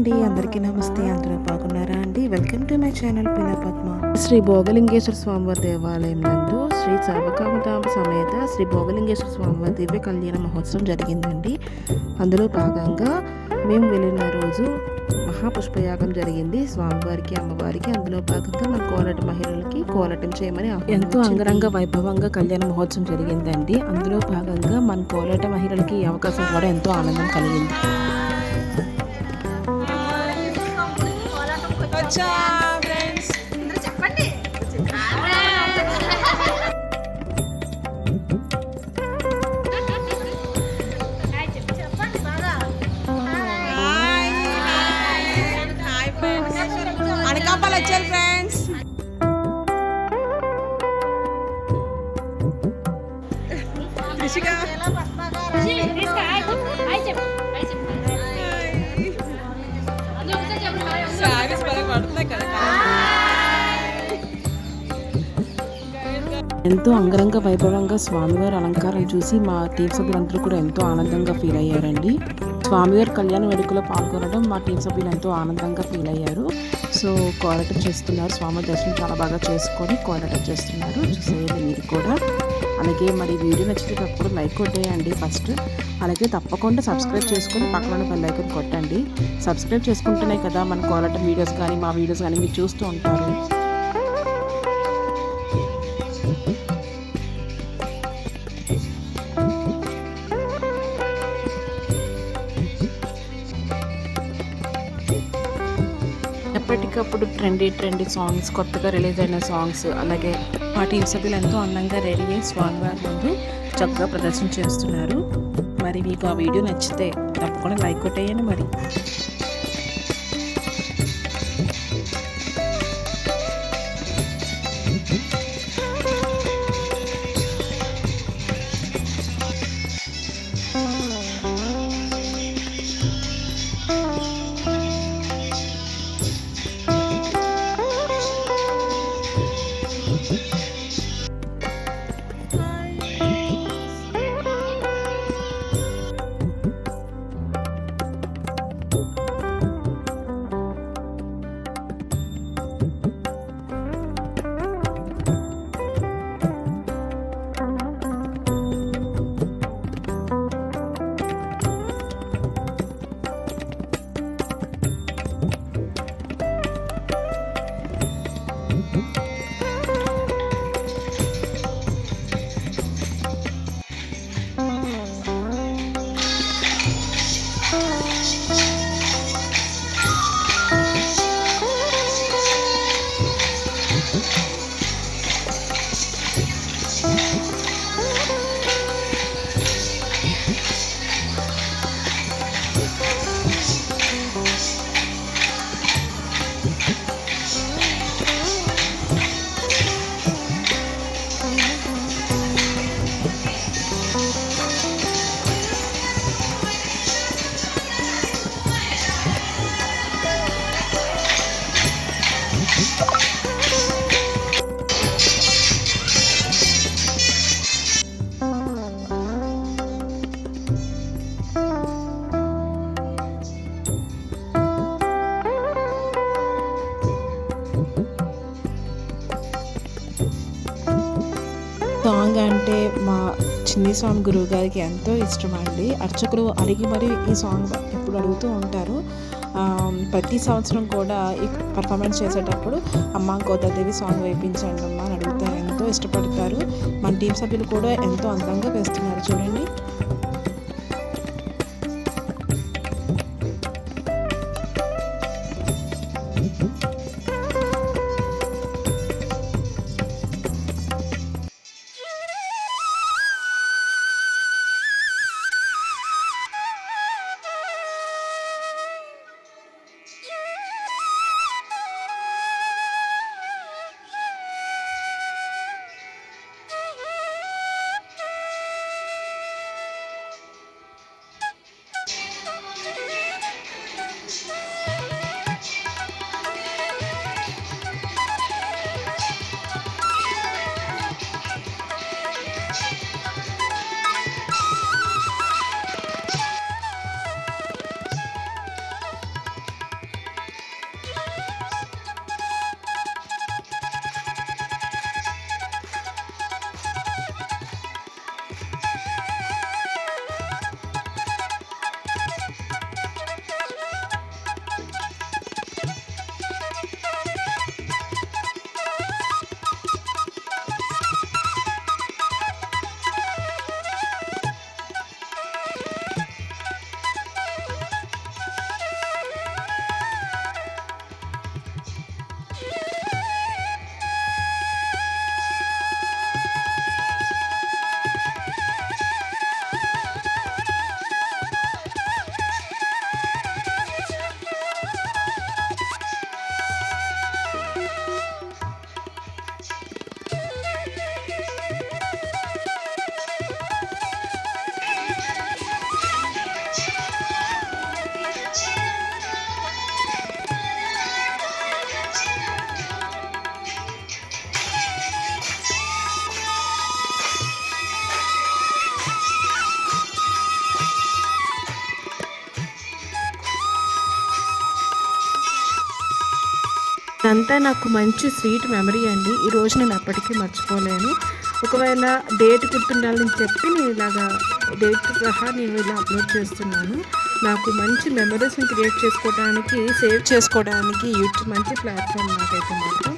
అండి, అందరికీ నమస్తే. అందరూ బాగున్నారా అండి? వెల్కమ్ టు మై ఛానల్ పిల్ల పద్మ. శ్రీ భోగలింగేశ్వర స్వామివారి దేవాలయం నందు శ్రీ సర్వకామతాంబ సమేత శ్రీ భోగలింగేశ్వర స్వామివారి దివ్య కళ్యాణ మహోత్సవం జరిగిందండి. అందులో భాగంగా మేము వెళ్ళిన రోజు మహాపుష్పయాగం జరిగింది స్వామివారికి, అమ్మవారికి. అందులో భాగంగా మన కోలాట మహిళలకి కోలాటం చేయమని ఎంతో అంగరంగ వైభవంగా కళ్యాణ మహోత్సవం జరిగిందండి. అందులో భాగంగా మన కోలాట మహిళలకి ఈ అవకాశం కూడా ఎంతో ఆనందం కలిగింది. అనకాపల్లి వచ్చారు ఫ్రెండ్స్. ఎంతో అంగరంగ వైభవంగా స్వామివారి అలంకారం చూసి మా టీం సభ్యులందరూ కూడా ఎంతో ఆనందంగా ఫీల్ అయ్యారండి. స్వామివారి కళ్యాణ వేడుకలో పాల్గొనడం మా టీం సభ్యులు ఎంతో ఆనందంగా ఫీల్ అయ్యారు. సో కోలాటం చేస్తున్నారు, స్వామి దర్శనం చాలా బాగా చేసుకొని కోలాటం చేస్తున్నారు. చూసేది మీరు కూడా. అలాగే మరి వీడియో నచ్చినప్పుడు లైక్ కొట్టేయండి ఫస్ట్. అలాగే తప్పకుండా సబ్స్క్రైబ్ చేసుకొని పక్కన బెల్ ఐకాన్ కొట్టండి. సబ్స్క్రైబ్ చేసుకుంటేనే కదా మన కోలాటం వీడియోస్ కానీ మా వీడియోస్ కానీ మీరు చూస్తూ ఉంటారు. ఎప్పటికప్పుడు ట్రెండీ సాంగ్స్, కొత్తగా రిలీజ్ అయిన సాంగ్స్, అలాగే మా టీం సభ్యులు ఎంతో అందంగా రెడీ అయ్యి స్వామివారి ముందు చక్కగా ప్రదర్శన చేస్తున్నారు. మరి మీకు ఆ వీడియో నచ్చితే తప్పకుండా లైక్ కొట్టేయండి. మరి సాంగ్ అంటే మా చిన్ని స్వామి గురువు గారికి ఎంతో ఇష్టం అండి. అర్చకులు అడిగి మరి ఈ సాంగ్ ఎప్పుడు అడుగుతూ ఉంటారు. ప్రతి సంవత్సరం కూడా ఈ పర్ఫార్మెన్స్ చేసేటప్పుడు అమ్మ గోదాదేవి సాంగ్ వేయించండి అమ్మ అని అడుగుతారు. ఎంతో ఇష్టపడతారు. మన టీం సభ్యులు కూడా ఎంతో అందంగా వేస్తున్నారు చూడండి. ఇదంతా నాకు మంచి స్వీట్ మెమరీ అండి. ఈరోజు నేను ఎప్పటికీ మర్చిపోలేను. ఒకవేళ డేట్ గుర్తుండాలని చెప్పి నేను ఇలాగా డేట్ సహా నేను ఇలా అప్లోడ్ చేస్తున్నాను. నాకు మంచి మెమరీస్ని క్రియేట్ చేసుకోవడానికి, సేవ్ చేసుకోవడానికి యూట్యూబ్ మంచి ప్లాట్ఫామ్ నాకైతే మాత్రం.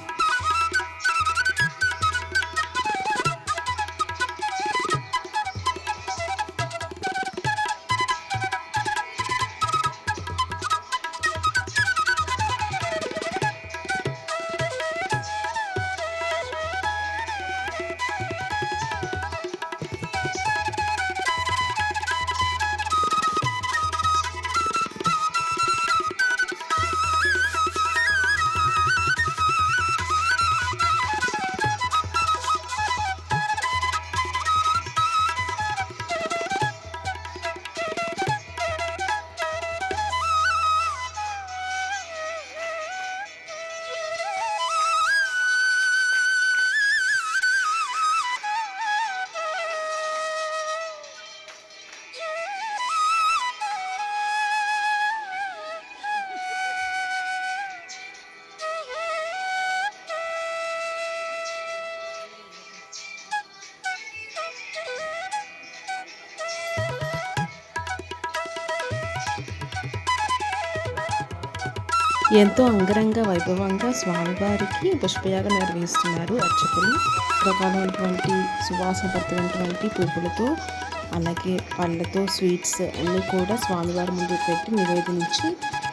ఎంతో అంగరంగ వైభవంగా స్వామివారికి పుష్పయాగం నిర్వహిస్తున్నారు అర్చకులు. రకాలైనటువంటి సువాసన పడుతున్నటువంటి పువ్వులతో, అలాగే పళ్ళతో స్వీట్స్ అన్నీ కూడా స్వామివారి ముందు పెట్టి నివేదించి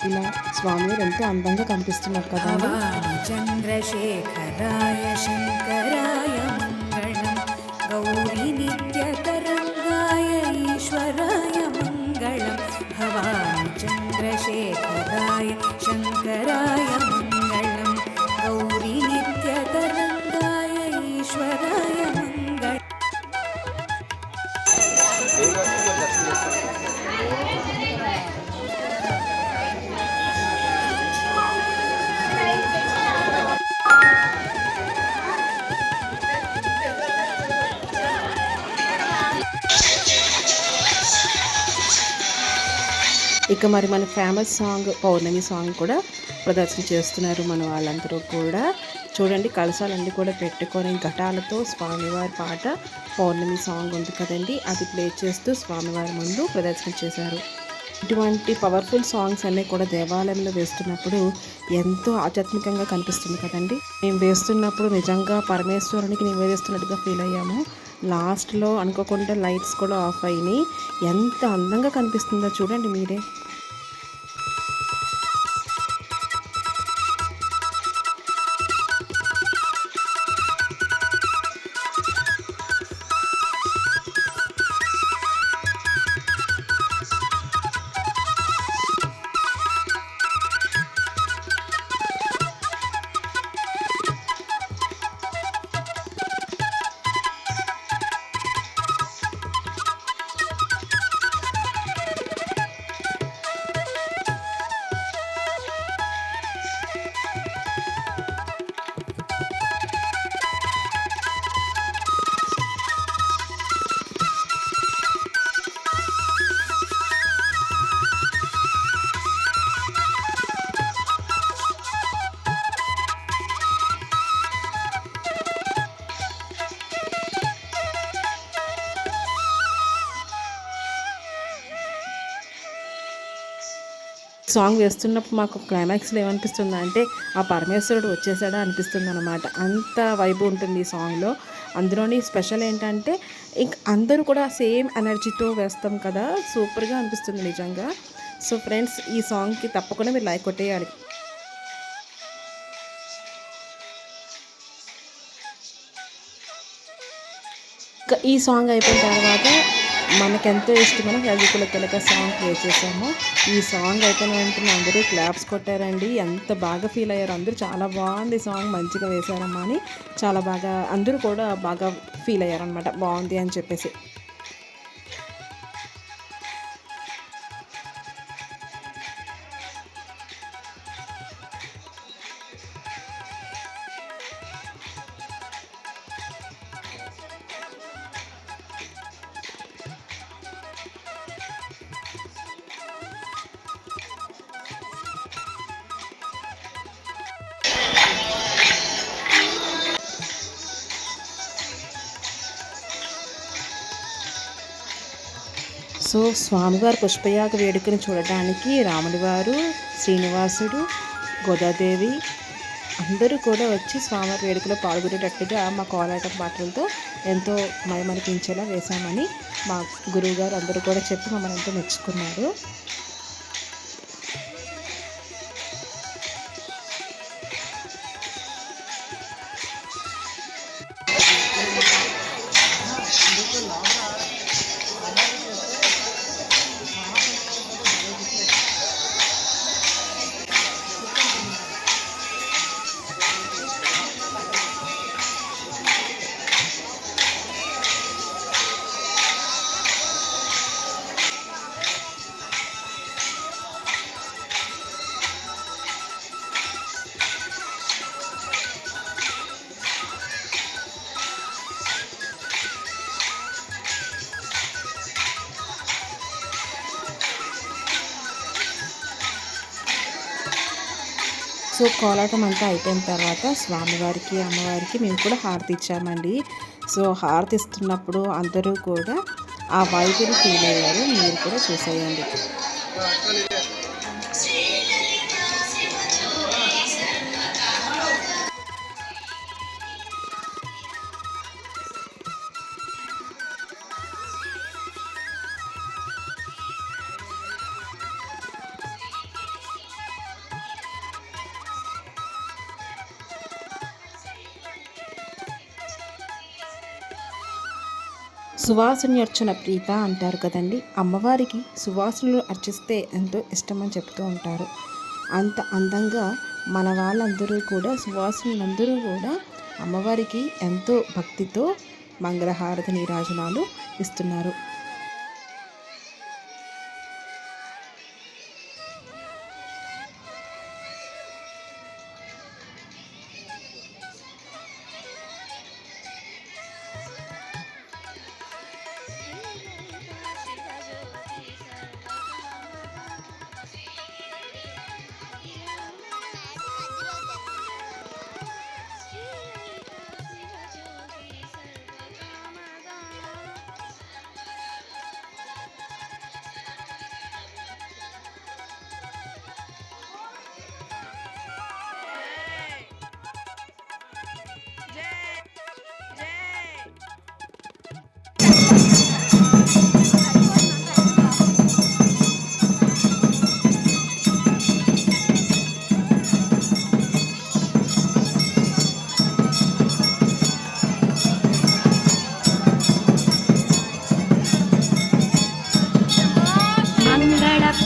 ఇలా స్వామివారు ఎంతో అందంగా కనిపిస్తున్నారు కదా. చంద్రశేఖరాయ శంకరాయ మంగళం, గౌరీ నిత్యతరంగాయ ఈశ్వరాయ మంగళం, భవాని చంద్రశేఖరాయ శంకరాయ మంగళం, గౌరీ నిత్యతరంగాయ ఈశ్వరాయ మంగళం. ఇక మరి మన ఫేమస్ సాంగ్ పౌర్ణమి సాంగ్ కూడా ప్రదర్శన చేస్తున్నారు మన వాళ్ళందరూ కూడా. చూడండి, కలశాలన్నీ కూడా పెట్టుకొని ఘటాలతో స్వామివారి పాట పౌర్ణమి సాంగ్ ఉంది కదండి, అది ప్లే చేస్తూ స్వామివారి ముందు ప్రదర్శన చేశారు. ఇటువంటి పవర్ఫుల్ సాంగ్స్ అన్నీ కూడా దేవాలయంలో వేస్తున్నప్పుడు ఎంతో ఆధ్యాత్మికంగా కనిపిస్తుంది కదండి. మేము వేస్తున్నప్పుడు నిజంగా పరమేశ్వరునికి నివేదిస్తున్నట్టుగా ఫీల్ అయ్యాము. లాస్ట్లో అనుకోకుండా లైట్స్ కూడా ఆఫ్ అయినాయి. ఎంత అందంగా కనిపిస్తుందో చూడండి మీరే. సాంగ్ వేస్తున్నప్పుడు మాకు క్లైమాక్స్లో ఏమనిపిస్తుంది అంటే ఆ పరమేశ్వరుడు వచ్చేసాడా అనిపిస్తుంది అనమాట. అంత వైబ్ ఉంటుంది ఈ సాంగ్లో. అందులోని స్పెషల్ ఏంటంటే ఇంక అందరూ కూడా సేమ్ ఎనర్జీతో వేస్తాం కదా, సూపర్గా అనిపిస్తుంది నిజంగా. సో ఫ్రెండ్స్, ఈ సాంగ్కి తప్పకుండా మీరు లైక్ కొట్టేయాలి. ఈ సాంగ్ అయిపోయిన తర్వాత మనకెంతో ఇష్టమైన రవికుల తిలక సాంగ్ ప్లే చేసాము. ఈ సాంగ్ అయిపోయిన వెంటనే అందరూ క్లాప్స్ కొట్టారండి. ఎంత బాగా ఫీల్ అయ్యారు అందరూ. చాలా బాగుంది సాంగ్, మంచిగా వేశారమ్మా అని చాలా బాగా అందరూ కూడా బాగా ఫీల్ అయ్యారనమాట, బాగుంది అని చెప్పేసి. సో స్వామివారి పుష్పయాగ వేడుకను చూడటానికి రాముడి వారు, శ్రీనివాసుడు, గోదాదేవి అందరూ కూడా వచ్చి స్వామివారి వేడుకలో పాల్గొనేటట్టుగా మా కోలాటం పాటలతో ఎంతో మైమరిపించేలా వేశామని మా గురువుగారు అందరూ కూడా చెప్పి మమ్మల్ని ఎంతో మెచ్చుకున్నారు. సో కోలాటం అంతా అయిపోయిన తర్వాత స్వామివారికి, అమ్మవారికి మేము కూడా హారతి ఇచ్చామండి. సో హారతి ఇస్తున్నప్పుడు అందరూ కూడా ఆ వైపుని ఫీల్ అయ్యారు. మీరు కూడా చూసేయండి. సువాసన అర్చన ప్రీత అంటారు కదండి. అమ్మవారికి సువాసనలు అర్చిస్తే ఎంతో ఇష్టమని చెప్తూ ఉంటారు. అంత అందంగా మన వాళ్ళందరూ కూడా, సువాసనులందరూ కూడా అమ్మవారికి ఎంతో భక్తితో మంగళహారతి నీరాజనాలు ఇస్తున్నారు.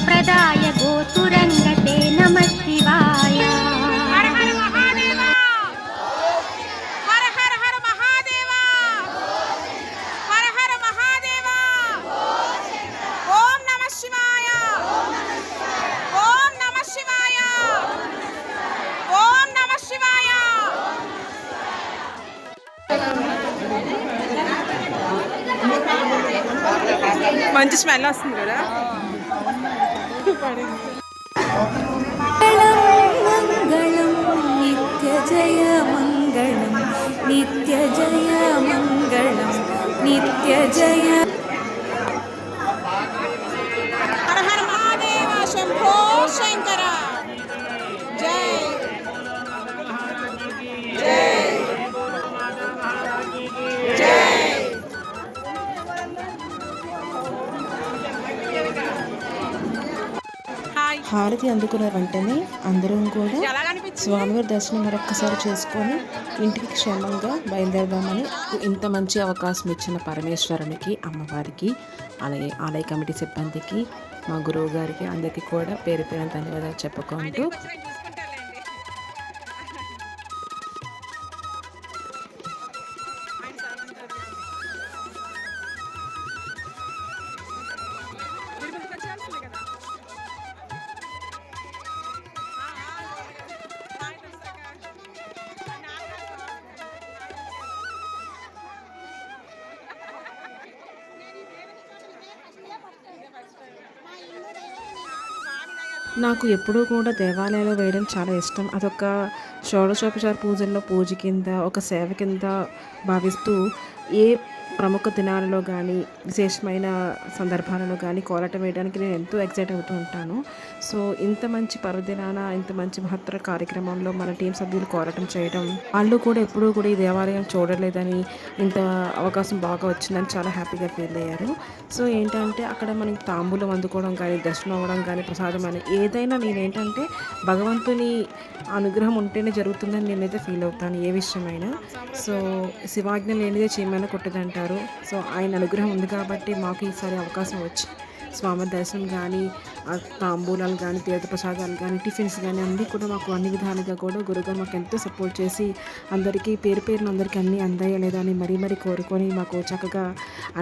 प्रदाय गोतुरंगते नमः शिवाय। हर हर महादेवा, हर हर हर महादेवा, हर हर महादेवा। ओम नमः शिवाय, ओम नमः शिवाय, ओम नमः शिवाय। మంచి స్మెల్ వస్తుంది కదా. మంగళం నిత్య జయ మంగళం, నిత్య జయ మంగళం, నిత్య జయ. హర హర మహాదేవ శంభో శంకర. జై జై జై. హారతి అందుకున్న వెంటనే అందరం కూడా స్వామివారి దర్శనం మరొక్కసారి చేసుకొని ఇంటికి క్షేమంగా బయలుదేరదామని ఇంత మంచి అవకాశం ఇచ్చిన పరమేశ్వరునికి, అమ్మవారికి, అలాగే ఆలయ కమిటీ సిబ్బందికి, మా గురువు గారికి అందరికీ కూడా పేరు పేరున ధన్యవాదాలు చెప్పుకుంటూ నాకు ఎప్పుడూ కూడా దేవాలయాలు వేయడం చాలా ఇష్టం. అదొక షోడశోపచార పూజల్లో పూజ కింద, ఒక సేవ కింద భావిస్తూ ఏ ప్రముఖ దినాలలో కానీ విశేషమైన సందర్భాలలో కానీ కోలాటం వేయడానికి నేను ఎంతో ఎక్సైట్ అవుతూ ఉంటాను. సో ఇంత మంచి పర్వదినాన ఇంత మంచి మహత్తర కార్యక్రమంలో మన టీం సభ్యులు కోలాటం చేయడం, వాళ్ళు కూడా ఎప్పుడూ కూడా ఈ దేవాలయం చూడలేదని ఇంత అవకాశం బాగా వచ్చిందని చాలా హ్యాపీగా ఫీల్ అయ్యారు. సో ఏంటంటే అక్కడ మనకి తాంబూలం అందుకోవడం కానీ, దర్శనం అవ్వడం కానీ, ప్రసాదం అని ఏదైనా నేనేంటంటే భగవంతుని అనుగ్రహం ఉంటేనే జరుగుతుందని నేనైతే ఫీల్ అవుతాను ఏ విషయమైనా. సో శివాజ్ఞ లేనిదే చీమైనా కొట్టదంటారు. సో ఆయన అనుగ్రహం ఉంది కాబట్టి మాకు ఈసారి అవకాశం వచ్చి స్వామి దర్శనం కానీ, తాంబూలాలు కానీ, తీర్థప్రసాదాలు కానీ, టిఫిన్స్ కానీ అన్నీ కూడా మాకు అన్ని విధాలుగా కూడా గురుగారు మాకు ఎంతో సపోర్ట్ చేసి అందరికీ పేరున అందరికీ అన్నీ అందాయా లేదా అని మరీ కోరుకొని మాకు చక్కగా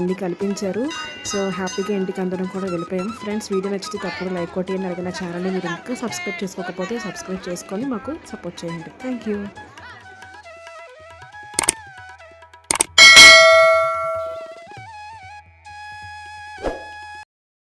అన్నీ కల్పించారు. సో హ్యాపీగా ఇంటికి అందరం కూడా వెళ్ళిపోయాం. ఫ్రెండ్స్, వీడియో నచ్చితే తప్పకుండా లైక్ కొట్టి అలాగే నా ఛానల్ని మీరు ఇంకా సబ్స్క్రైబ్ చేసుకోకపోతే సబ్స్క్రైబ్ చేసుకొని మాకు సపోర్ట్ చేయండి. Thank you.